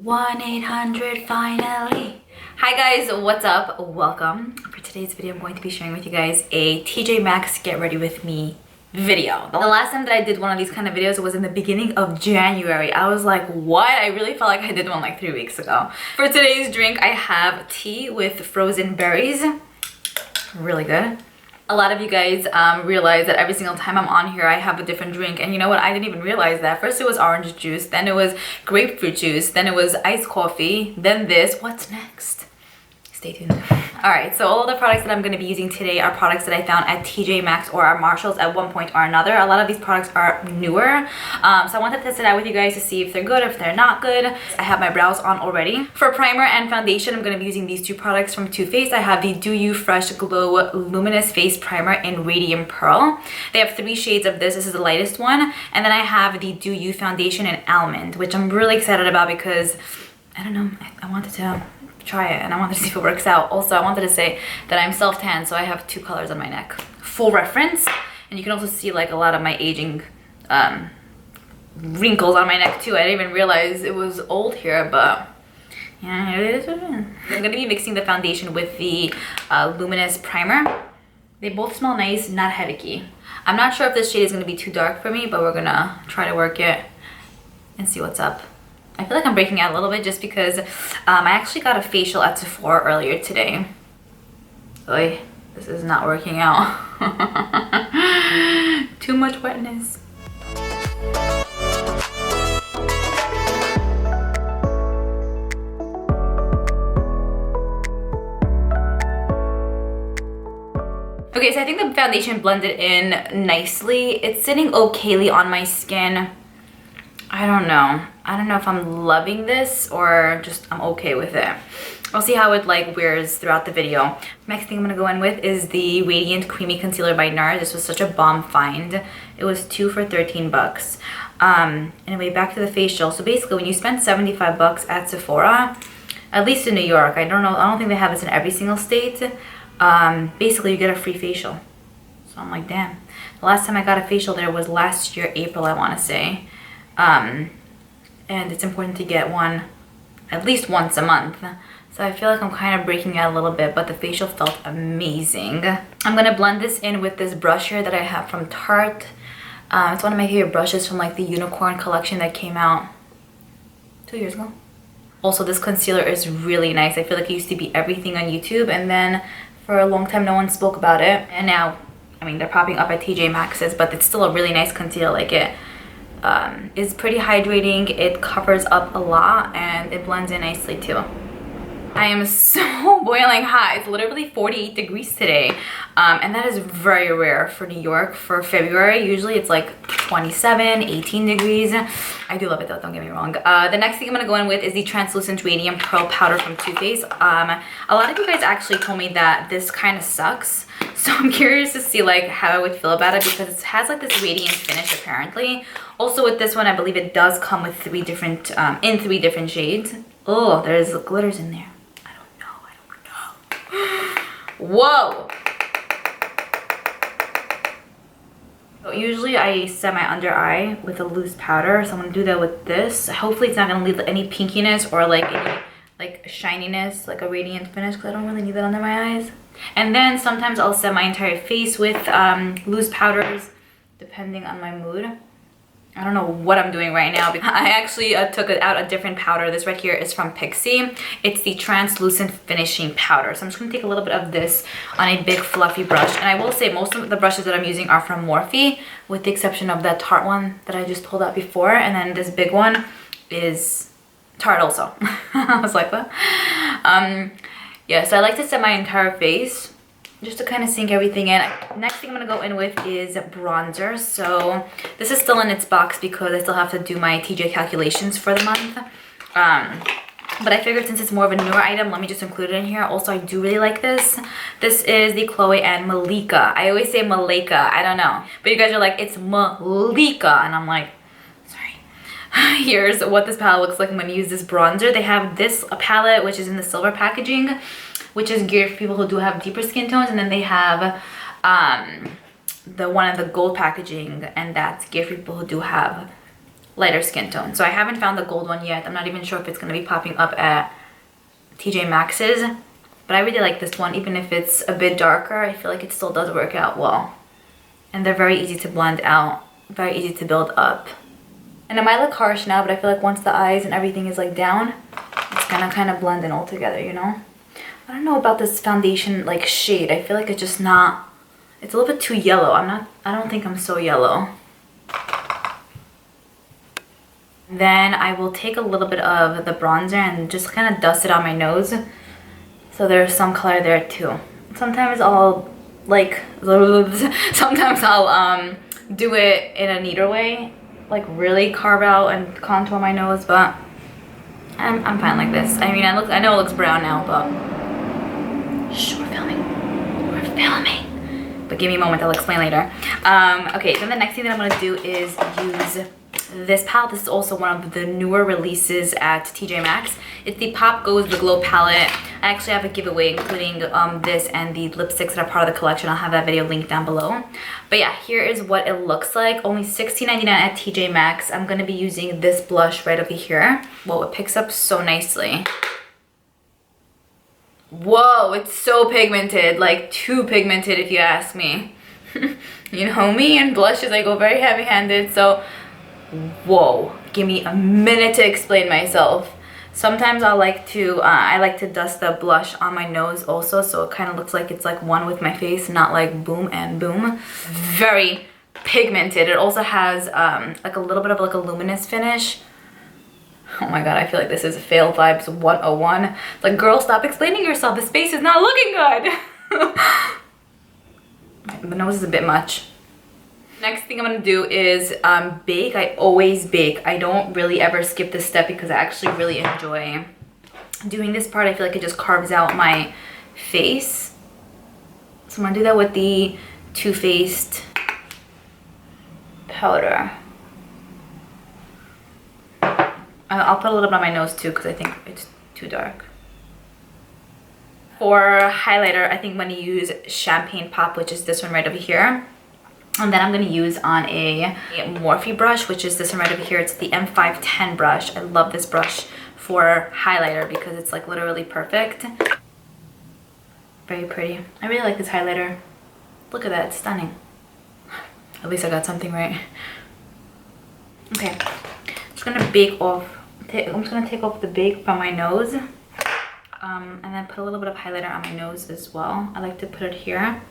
1-800 finally. Hi guys, what's up? Welcome. For today's video, I'm going to be sharing with you guys a TJ Maxx get ready with me video. The last time that I did one of these kind of videos was in the beginning of January. I was like, what? I really felt like I did one like 3 weeks ago. For today's drink, I have tea with frozen berries. Really good. A lot of you guys realize that every single time I'm on here I have a different drink, and you know what, I didn't even realize that. First it was orange juice, then it was grapefruit juice, then it was iced coffee, then this. What's next? Stay tuned. All right, so all of the products that I'm going to be using today are products that I found at TJ Maxx or at Marshalls at one point or another. A lot of these products are newer, so I wanted to test it out with you guys to see if they're good or if they're not good. I have my brows on already. For primer and foundation, I'm going to be using these two products from Too Faced. I have the Do You Fresh Glow Luminous Face Primer in Radiant Pearl. They have 3 shades of this. This is the lightest one. And then I have the Do You Foundation in Almond, which I'm really excited about because, I don't know, I wanted to try it and I wanted to see if it works out. Also, I wanted to say that I'm self-tan, so I have 2 colors on my neck. Full reference. And you can also see like a lot of my aging wrinkles on my neck too. I didn't even realize it was old here, but yeah, it is. I'm gonna be mixing the foundation with the luminous primer. They both smell nice, not headachy. I'm not sure if this shade is gonna be too dark for me, but we're gonna try to work it and see what's up. I feel like I'm breaking out a little bit just because I actually got a facial at Sephora earlier today. Oy, this is not working out. Too much wetness. Okay, so I think the foundation blended in nicely. It's sitting okayly on my skin. I don't know if I'm loving this or just I'm okay with it. I'll see how it like wears throughout the video. Next thing I'm gonna go in with is the Radiant Creamy Concealer by NARS. This was such a bomb find. It was 2 for 13 bucks. Anyway, back to the facial. So basically when you spend 75 bucks at Sephora, at least in New York, I don't think they have this in every single state, basically you get a free facial. So I'm like, damn. The last time I got a facial there was last year, April, I wanna say. And it's important to get one at least once a month. So I feel like I'm kind of breaking out a little bit, but the facial felt amazing. I'm gonna blend this in with this brush here that I have from Tarte. It's one of my favorite brushes from like the Unicorn collection that came out 2 years ago. Also, this concealer is really nice. I feel like it used to be everything on YouTube, and then for a long time no one spoke about it. And now, I mean, they're popping up at TJ Maxx's, but it's still a really nice concealer. Like it is pretty hydrating, it covers up a lot, and it blends in nicely too. I am so boiling hot. It's literally 48 degrees today, and that is very rare for New York for February. Usually it's like 27, 18 degrees. I do love it though, don't get me wrong. The next thing I'm gonna go in with is the Translucent Radiant Pearl Powder from Too Faced. A lot of you guys actually told me that this kind of sucks, so I'm curious to see like how I would feel about it because it has like this radiant finish apparently. Also with this one, I believe it does come with 3 different, in 3 different shades. Oh, there's glitters in there. I don't know. Whoa! So usually I set my under eye with a loose powder, so I'm gonna do that with this. Hopefully it's not gonna leave any pinkiness or like any like shininess, like a radiant finish, because I don't really need that under my eyes. And then sometimes I'll set my entire face with loose powders, depending on my mood. I don't know what I'm doing right now because I actually took out a different powder. This right here is from Pixi. It's the Translucent Finishing Powder. So I'm just going to take a little bit of this on a big fluffy brush. And I will say most of the brushes that I'm using are from Morphe, with the exception of that Tarte one that I just pulled out before. And then this big one is Tarte also. I was like, what? Yeah, so I like to set my entire face just to kind of sink everything in. Next thing I'm gonna go in with is bronzer. So this is still in its box because I still have to do my TJ calculations for the month. But I figured since it's more of a newer item, let me just include it in here. Also, I do really like this. This is the Chloe and Malika. I always say Malika, I don't know. But you guys are like, it's Malika. And I'm like, sorry. Here's what this palette looks like when you use this bronzer. They have this palette, which is in the silver packaging, which is geared for people who do have deeper skin tones, and then they have the one in the gold packaging, and that's geared for people who do have lighter skin tone. So I haven't found the gold one yet. I'm not even sure if it's going to be popping up at TJ Maxx's. But I really like this one. Even if it's a bit darker, I feel like it still does work out well. And they're very easy to blend out. Very easy to build up. And it might look harsh now, but I feel like once the eyes and everything is like down, it's gonna kind of blend in all together, you know? I don't know about this foundation like shade. I feel like it's just not, it's a little bit too yellow. I don't think I'm so yellow. Then I will take a little bit of the bronzer and just kind of dust it on my nose. So there's some color there too. Sometimes I'll like, sometimes I'll do it in a neater way, like really carve out and contour my nose, but I'm fine like this. I mean, I know it looks brown now, but shh, we're filming. We're filming. But give me a moment, I'll explain later. Okay, then the next thing that I'm gonna do is use this palette. This is also one of the newer releases at TJ Maxx. It's the Pop Goes the Glow palette. I actually have a giveaway including this and the lipsticks that are part of the collection. I'll have that video linked down below. But yeah, here is what it looks like. Only $16.99 at TJ Maxx. I'm gonna be using this blush right over here. Whoa, it picks up so nicely. Whoa, it's so pigmented, like too pigmented if you ask me. You know me and blushes, I go very heavy-handed, so whoa, give me a minute to explain myself. Sometimes I like to dust the blush on my nose also, so it kind of looks like it's like one with my face, not like boom and boom. Very pigmented. It also has like a little bit of like a luminous finish. Oh my god, I feel like this is Fail Vibes 101. It's like, girl, stop explaining yourself. This face is not looking good. The nose is a bit much. Next thing I'm gonna do is bake. I always bake. I don't really ever skip this step because I actually really enjoy doing this part. I feel like it just carves out my face. So I'm gonna do that with the Too Faced powder. I'll put a little bit on my nose too because I think it's too dark. For highlighter, I think I'm gonna use Champagne Pop, which is this one right over here. And then I'm going to use on a Morphe brush, which is this one right over here. It's the M510 brush. I love this brush for highlighter because it's like literally perfect. Very pretty. I really like this highlighter. Look at that, it's stunning. At least I got something right. Okay, I'm just going to bake off. I'm just going to take off the bake from my nose. And then put a little bit of highlighter on my nose as well. I like to put it here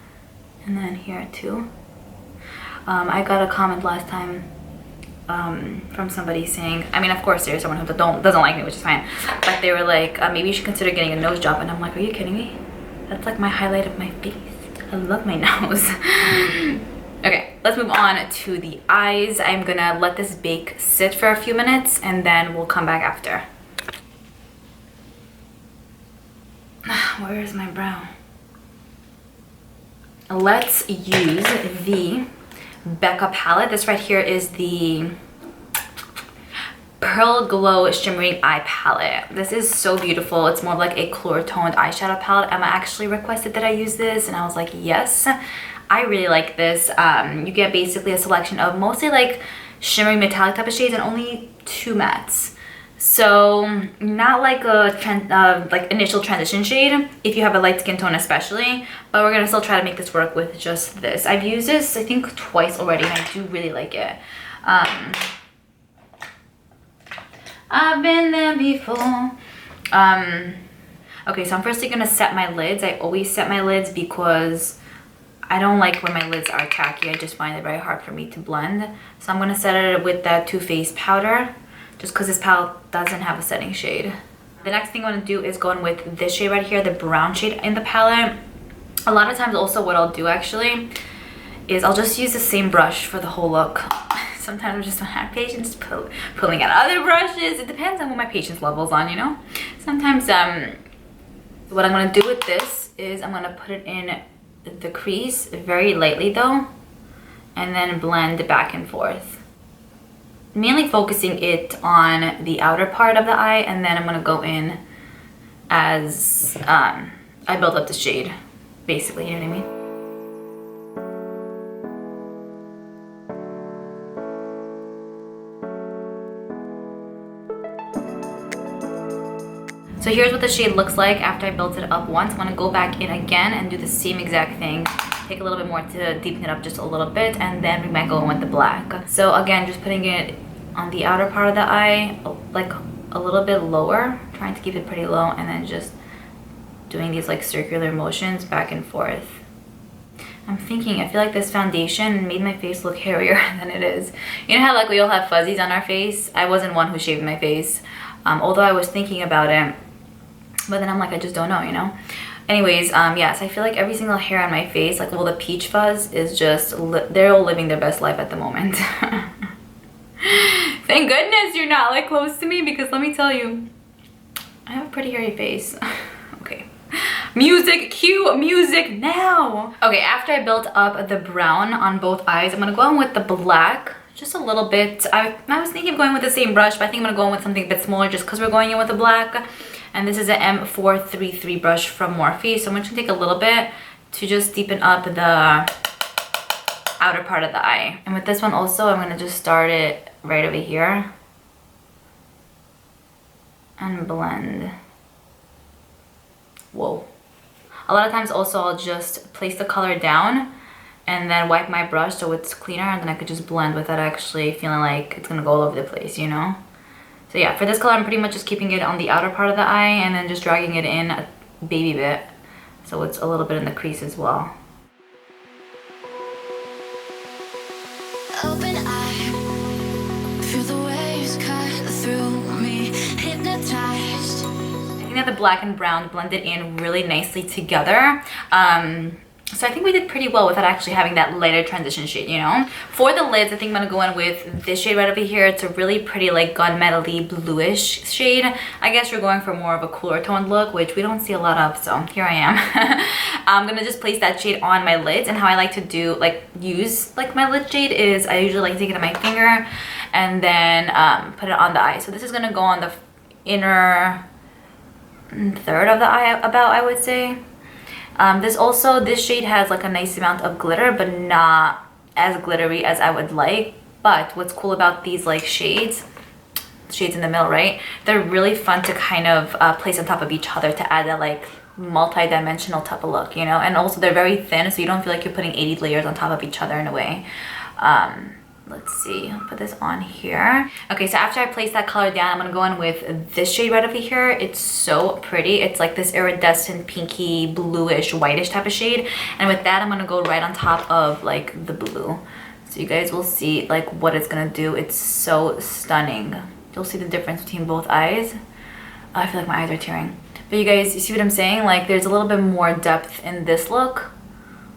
and then here too. I got a comment last time from somebody saying, I mean, of course there's someone who doesn't like me, which is fine, but they were like, maybe you should consider getting a nose job. And I'm like, are you kidding me? That's like my highlight of my face. I love my nose. Okay, let's move on to the eyes. I'm gonna let this bake sit for a few minutes and then we'll come back after. Where is my brow? Let's use the Becca palette. This right here is the Pearl Glow Shimmering Eye Palette. This is so beautiful. It's more like a clear toned eyeshadow palette. Emma actually requested that I use this and I was like, yes, I really like this. You get basically a selection of mostly like shimmering metallic type of shades and only 2 mattes. So not like a like initial transition shade if you have a light skin tone especially, but we're gonna still try to make this work with just this. I've used this I think twice already and I do really like it. I've been there before. Okay, so I'm firstly gonna set my lids. I always set my lids because I don't like when my lids are tacky. I just find it very hard for me to blend. So I'm gonna set it with that Too Faced powder, just because this palette doesn't have a setting shade. The next thing I'm gonna do is go in with this shade right here, the brown shade in the palette. A lot of times also what I'll do actually is I'll just use the same brush for the whole look. Sometimes I just don't have patience pulling out other brushes. It depends on what my patience level's on, you know? Sometimes what I'm gonna do with this is I'm gonna put it in the crease very lightly though, and then blend back and forth. Mainly focusing it on the outer part of the eye, and then I'm gonna go in as I build up the shade, basically, you know what I mean? So here's what the shade looks like after I built it up once. I'm gonna go back in again and do the same exact thing. Take a little bit more to deepen it up just a little bit, and then we might go in with the black. So again, just putting it on the outer part of the eye, like a little bit lower, trying to keep it pretty low, and then just doing these like circular motions back and forth. I'm thinking, I feel like this foundation made my face look hairier than it is. You know how like we all have fuzzies on our face? I wasn't one who shaved my face, although I was thinking about it. But then I'm like, I just don't know, you know? Anyways, yes, I feel like every single hair on my face, like all the peach fuzz, is just, they're all living their best life at the moment. Thank goodness you're not like close to me, because let me tell you, I have a pretty hairy face. Okay. Music, cue music now. Okay, after I built up the brown on both eyes, I'm gonna go in with the black. Just a little bit. I was thinking of going with the same brush, but I think I'm gonna go in with something a bit smaller just because we're going in with the black. And this is an M433 brush from Morphe. So I'm just gonna take a little bit to just deepen up the outer part of the eye. And with this one also, I'm gonna just start it right over here and blend. Whoa. A lot of times also I'll just place the color down and then wipe my brush so it's cleaner, and then I could just blend without actually feeling like it's gonna go all over the place, you know? So yeah, for this color, I'm pretty much just keeping it on the outer part of the eye and then just dragging it in a baby bit, so it's a little bit in the crease as well. Open eye, feel the waves cut through me, hypnotized. I think that the black and brown blended in really nicely together. So I think we did pretty well without actually having that lighter transition shade, you know? For the lids, I think I'm gonna go in with this shade right over here. It's a really pretty like gunmetal-y bluish shade. I guess we're going for more of a cooler toned look, which we don't see a lot of, so here I am. I'm gonna just place that shade on my lids, and how I like to do, like, use like my lid shade is I usually like to take it on my finger and then put it on the eye. So this is gonna go on the inner third of the eye, about, I would say. This shade has like a nice amount of glitter, but not as glittery as I would like. But what's cool about these like shades in the middle, right? They're really fun to kind of place on top of each other to add that like multi-dimensional type of look, you know? And also they're very thin, so you don't feel like you're putting 80 layers on top of each other in a way. Let's see, I'll put this on here. Okay, so after I place that color down, I'm gonna go in with this shade right over here. It's so pretty. It's like this iridescent, pinky, bluish, whitish type of shade. And with that, I'm gonna go right on top of like the blue. So you guys will see like what it's gonna do. It's so stunning. You'll see the difference between both eyes. Oh, I feel like my eyes are tearing. But you guys, you see what I'm saying? Like there's a little bit more depth in this look.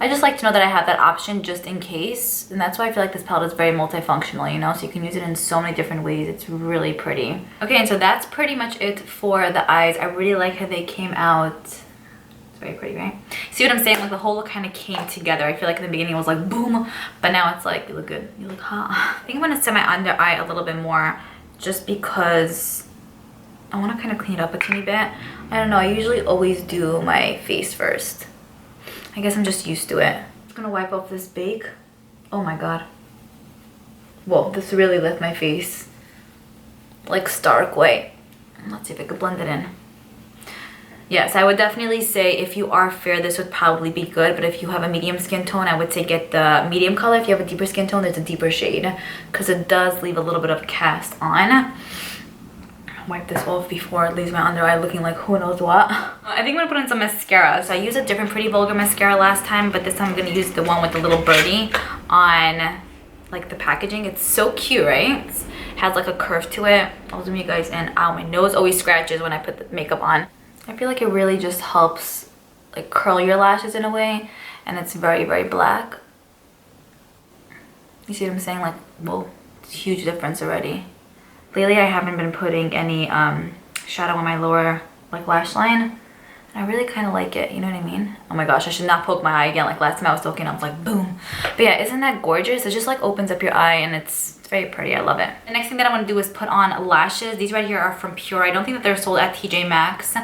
I just like to know that I have that option just in case, and that's why I feel like this palette is very multifunctional, you know, so you can use it in so many different ways. It's really pretty. Okay, and so that's pretty much it for the eyes. I really like how they came out. It's very pretty, right? See what I'm saying? Like the whole look kind of came together. I feel like in the beginning it was like boom, but now it's like, you look good, you look hot. I think I'm gonna set my under eye a little bit more just because I want to kind of clean it up a teeny bit. I don't know, I usually always do my face first. I guess I'm just used to it. I'm just gonna wipe off this bake. Oh my god. Whoa, this really left my face like stark white. Let's see if I could blend it in. Yes, I would definitely say if you are fair, this would probably be good. But if you have a medium skin tone, I would say get the medium color. If you have a deeper skin tone, there's a deeper shade because it does leave a little bit of cast on. Wipe this off before it leaves my under eye looking like who knows what. I think I'm gonna put in some mascara. So I used a different Pretty Vulgar mascara last time, but this time I'm gonna use the one with the little birdie on like the packaging. It's so cute, right? It has like a curve to it. I'll zoom you guys in. Ow, my nose always scratches when I put the makeup on. I feel like it really just helps like curl your lashes in a way, and it's very, very black. You see what I'm saying? Like, whoa, it's a huge difference already. Lately, I haven't been putting any shadow on my lower like lash line. And I really kind of like it, you know what I mean? Oh my gosh, I should not poke my eye again. Like last time I was talking, I was like, boom. But yeah, isn't that gorgeous? It just like opens up your eye and it's very pretty. I love it. The next thing that I want to do is put on lashes. These right here are from Pure. I don't think that they're sold at TJ Maxx.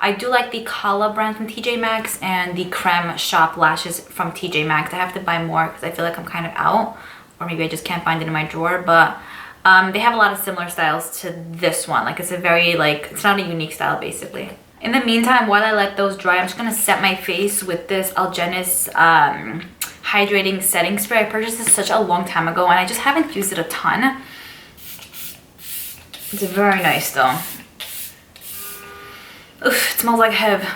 I do like the Kala brand from TJ Maxx and the Creme Shop lashes from TJ Maxx. I have to buy more because I feel like I'm kind of out. Or maybe I just can't find it in my drawer. But They have a lot of similar styles to this one. Like it's a very like, it's not a unique style basically. In the meantime, while I let those dry, I'm just gonna set my face with this Algenis hydrating setting spray. I purchased this such a long time ago and I just haven't used it a ton. It's very nice though. Oof, it smells like heaven.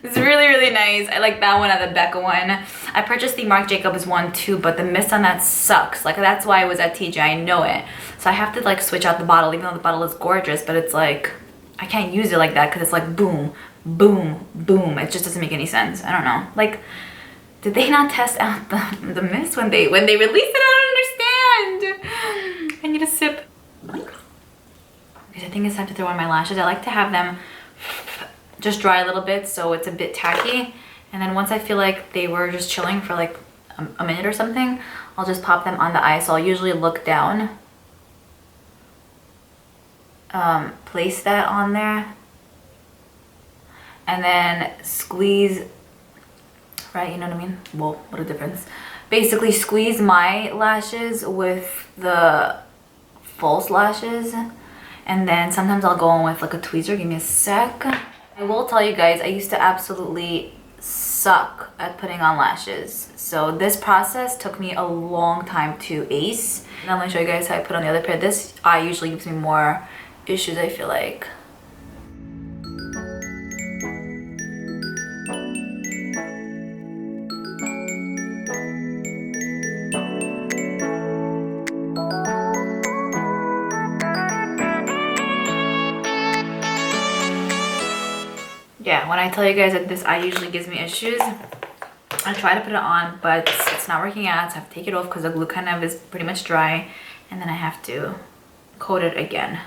It's really, really nice. I like that one and the Becca one. I purchased the Marc Jacobs one too, but the mist on that sucks. Like that's why I was at TJ, I know it. So I have to like switch out the bottle, even though the bottle is gorgeous, but it's like, I can't use it like that because it's like boom, boom, boom. It just doesn't make any sense. I don't know. Like, did they not test out the mist when they released it? I don't understand. I need a sip. Because I think it's time to throw on my lashes. I like to have them just dry a little bit so it's a bit tacky. And then once I feel like they were just chilling for like a minute or something, I'll just pop them on the eye. So I'll usually look down. Place that on there. And then squeeze, right? You know what I mean? Whoa, what a difference. Basically squeeze my lashes with the false lashes. And then sometimes I'll go in with like a tweezer. Give me a sec. I will tell you guys, I used to absolutely suck at putting on lashes. So this process took me a long time to ace. And I'm gonna show you guys how I put on the other pair. This eye usually gives me more issues, I feel like. Yeah, when I tell you guys that this eye usually gives me issues, I try to put it on, but it's not working out, so I have to take it off because the glue kind of is pretty much dry, and then I have to coat it again.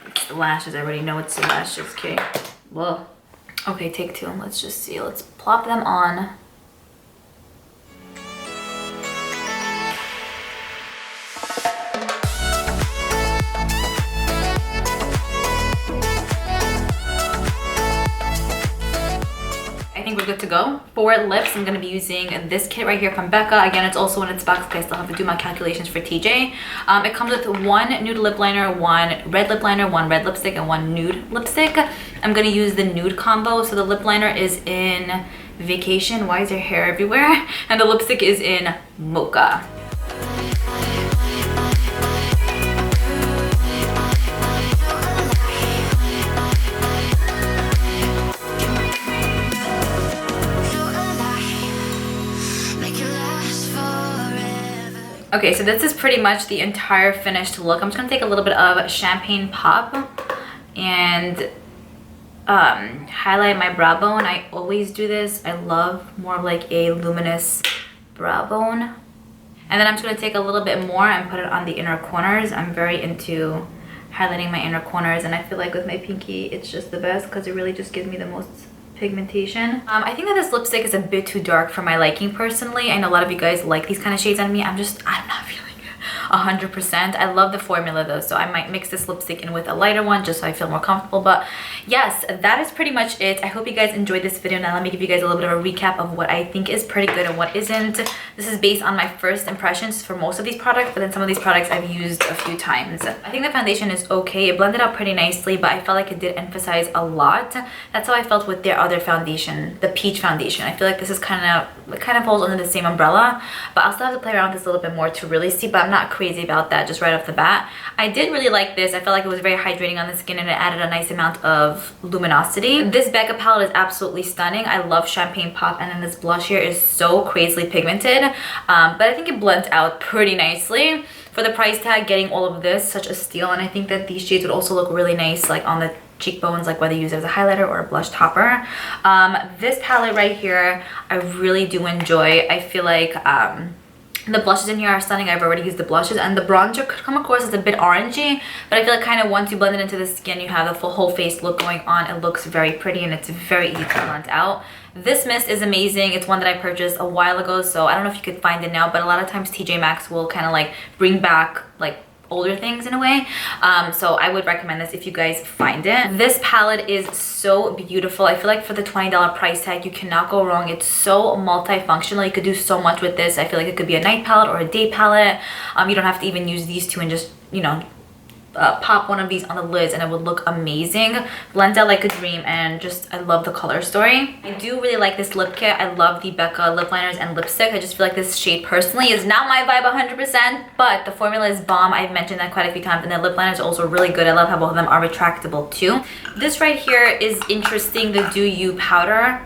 It's the lashes, I already know it's the lashes, okay. Whoa. Okay, take two, let's just see. Let's plop them on. I think we're good to go. For lips, I'm going to be using this kit right here from Becca. Again, it's also in its box because I still have to do my calculations for TJ. It comes with one nude lip liner, one red lip liner, one red lipstick, and one nude lipstick. I'm going to use the nude combo. So the lip liner is in Vacation. Why is there hair everywhere? And the lipstick is in Mocha. Okay, so this is pretty much the entire finished look. I'm just gonna take a little bit of Champagne Pop and highlight my brow bone. I always do this. I love more of like a luminous brow bone. And then I'm just gonna take a little bit more and put it on the inner corners. I'm very into highlighting my inner corners, and I feel like with my pinky, it's just the best because it really just gives me the most pigmentation. I think that this lipstick is a bit too dark for my liking personally. I know a lot of you guys like these kind of shades on me. I'm not feeling 100%. I love the formula though, so I might mix this lipstick in with a lighter one just so I feel more comfortable. But yes, that is pretty much it. I hope you guys enjoyed this video. Now let me give you guys a little bit of a recap of what I think is pretty good and what isn't. This is based on my first impressions for most of these products, but then some of these products I've used a few times. I think the foundation is okay. It blended out pretty nicely, but I felt like it did emphasize a lot. That's how I felt with their other foundation, the Peach foundation. I feel like this is kind of falls under the same umbrella, but I'll still have to play around with this a little bit more to really see, but I'm not crazy about that just right off the bat. I did really like this. I felt like it was very hydrating on the skin and it added a nice amount of luminosity. This Becca palette is absolutely stunning. I love Champagne Pop, and then this blush here is so crazily pigmented, but I think it blends out pretty nicely. For the price tag, getting all of this, such a steal, and I think that these shades would also look really nice like on the cheekbones, like whether you use it as a highlighter or a blush topper. This palette right here, I really do enjoy. I feel like the blushes in here are stunning. I've already used the blushes, and the bronzer could come across as a bit orangey, but I feel like kind of once you blend it into the skin, you have the full whole face look going on. It looks very pretty and it's very easy to blend out. This mist is amazing. It's one that I purchased a while ago, so I don't know if you could find it now, but a lot of times TJ Maxx will kind of like bring back like older things in a way. So I would recommend this if you guys find it. This palette is so beautiful. I feel like for the $20 price tag, you cannot go wrong. It's so multifunctional. You could do so much with this. I feel like it could be a night palette or a day palette. You don't have to even use these two and just, you know, pop one of these on the lids and it would look amazing. Blends out like a dream, and just I love the color story. I do really like this lip kit. I love the Becca lip liners and lipstick. I just feel like this shade personally is not my vibe 100%, but the formula is bomb. I've mentioned that quite a few times, and the lip liner is also really good. I love how both of them are retractable too. This right here is interesting, the Do You powder.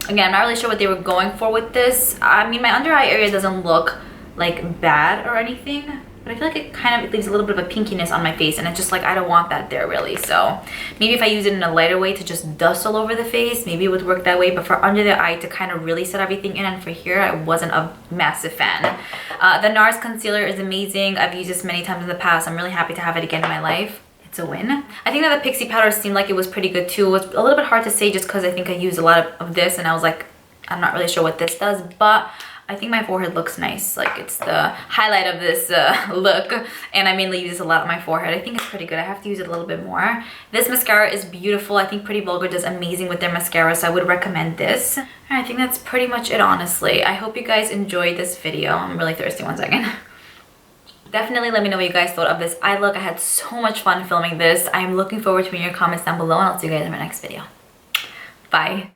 Again, I'm not really sure what they were going for with this. I mean, my under eye area doesn't look like bad or anything, but I feel like it kind of leaves a little bit of a pinkiness on my face, and it's just like I don't want that there really. So maybe if I use it in a lighter way to just dust all over the face, maybe it would work that way. But for under the eye to kind of really set everything in, and for here, I wasn't a massive fan. The NARS concealer is amazing. I've used this many times in the past. I'm really happy to have it again in my life. It's a win. I think that the Pixie powder seemed like it was pretty good too. It was a little bit hard to say just because I think I used a lot of this, and I was like, I'm not really sure what this does, but I think my forehead looks nice. Like, it's the highlight of this look, and I mainly use this a lot on my forehead. I think it's pretty good. I have to use it a little bit more. This mascara is beautiful. I think Pretty Vulgar does amazing with their mascara, so I would recommend this. And I think that's pretty much it, honestly. I hope you guys enjoyed this video. I'm really thirsty, 1 second. Definitely let me know what you guys thought of this eye look. I had so much fun filming this. I'm looking forward to reading your comments down below, and I'll see you guys in my next video. Bye.